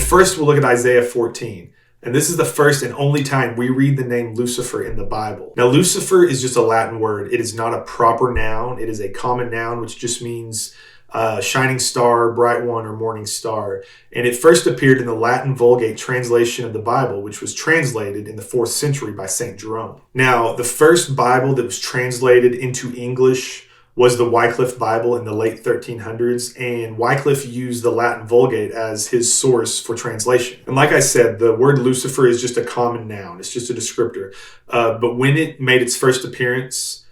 first we'll look at Isaiah 14. And this is the first and only time we read the name Lucifer in the Bible. Now, Lucifer is just a Latin word. It is not a proper noun. It is a common noun, which just means shining star, bright one, or morning star. And it first appeared in the Latin Vulgate translation of the Bible, which was translated in the 4th century by St. Jerome. Now, the first Bible that was translated into English was the Wycliffe Bible in the late 1300s, and Wycliffe used the Latin Vulgate as his source for translation. And like I said, the word Lucifer is just a common noun. It's just a descriptor. But when it made its first appearance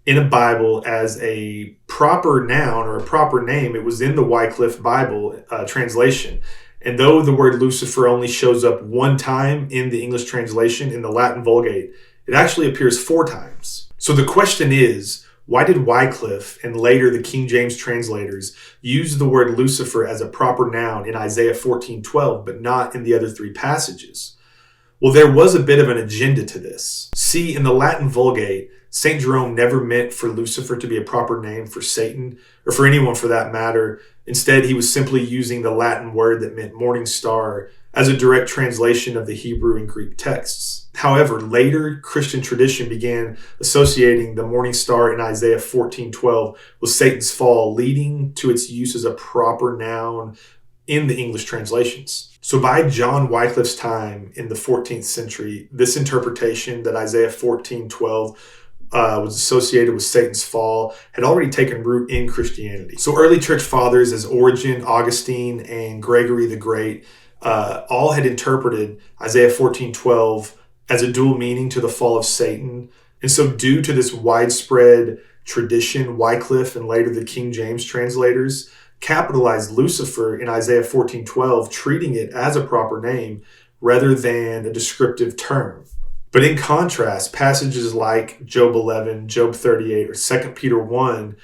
in a Bible as a proper noun or a proper name, it was in the Wycliffe Bible translation. And though the word Lucifer only shows up one time in the English translation in the Latin Vulgate, it actually appears 4 times. So the question is, why did Wycliffe and later the King James translators use the word Lucifer as a proper noun in Isaiah 14:12, but not in the other 3 passages? Well, there was a bit of an agenda to this. See, in the Latin Vulgate, St. Jerome never meant for Lucifer to be a proper name for Satan, or for anyone for that matter. Instead, he was simply using the Latin word that meant morning star as a direct translation of the Hebrew and Greek texts. However, later Christian tradition began associating the morning star in Isaiah 14:12 with Satan's fall, leading to its use as a proper noun in the English translations. So by John Wycliffe's time in the 14th century, this interpretation that Isaiah 14:12 was associated with Satan's fall had already taken root in Christianity. So early church fathers as Origen, Augustine, and Gregory the Great all had interpreted Isaiah 14:12 as a dual meaning to the fall of Satan. And so due to this widespread tradition, Wycliffe and later the King James translators capitalized Lucifer in Isaiah 14:12, treating it as a proper name rather than a descriptive term. But in contrast, passages like Job 11, Job 38, or 2 Peter 1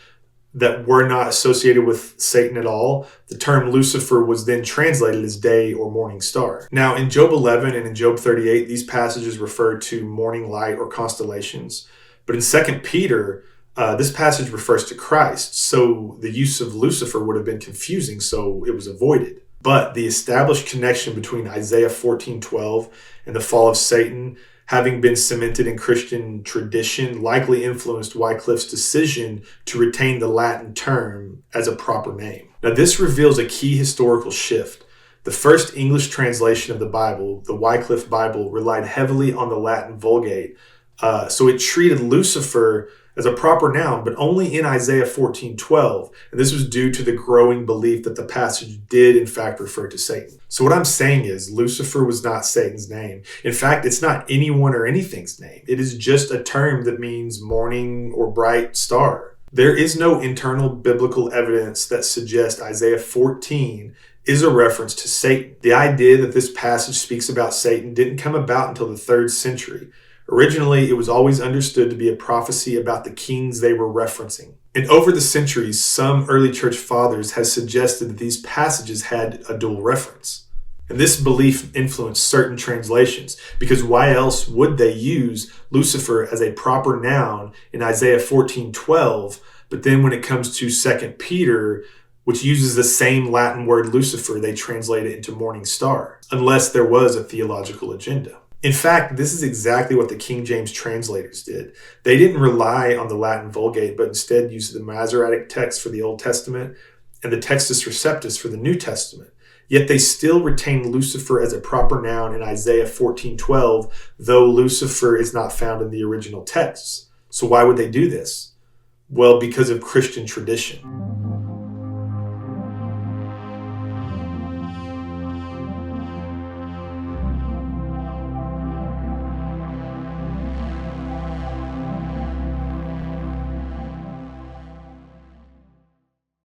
that were not associated with Satan at all, the term Lucifer was then translated as day or morning star. Now, in Job 11 and in Job 38, these passages refer to morning light or constellations. But in 2 Peter, this passage refers to Christ. So the use of Lucifer would have been confusing, so it was avoided. But the established connection between Isaiah 14:12 and the fall of Satan, having been cemented in Christian tradition, likely influenced Wycliffe's decision to retain the Latin term as a proper name. Now, this reveals a key historical shift. The first English translation of the Bible, the Wycliffe Bible, relied heavily on the Latin Vulgate. So it treated Lucifer as a proper noun, but only in Isaiah 14:12. And this was due to the growing belief that the passage did in fact refer to Satan. So what I'm saying is Lucifer was not Satan's name. In fact, it's not anyone or anything's name. It is just a term that means morning or bright star. There is no internal biblical evidence that suggests Isaiah 14 is a reference to Satan. The idea that this passage speaks about Satan didn't come about until the 3rd century. Originally, it was always understood to be a prophecy about the kings they were referencing. And over the centuries, some early church fathers have suggested that these passages had a dual reference. And this belief influenced certain translations, because why else would they use Lucifer as a proper noun in Isaiah 14:12, but then when it comes to 2 Peter, which uses the same Latin word Lucifer, they translate it into morning star, unless there was a theological agenda. In fact, this is exactly what the King James translators did. They didn't rely on the Latin Vulgate, but instead used the Masoretic text for the Old Testament and the Textus Receptus for the New Testament. Yet they still retain Lucifer as a proper noun in Isaiah 14:12, though Lucifer is not found in the original texts. So why would they do this? Well, because of Christian tradition.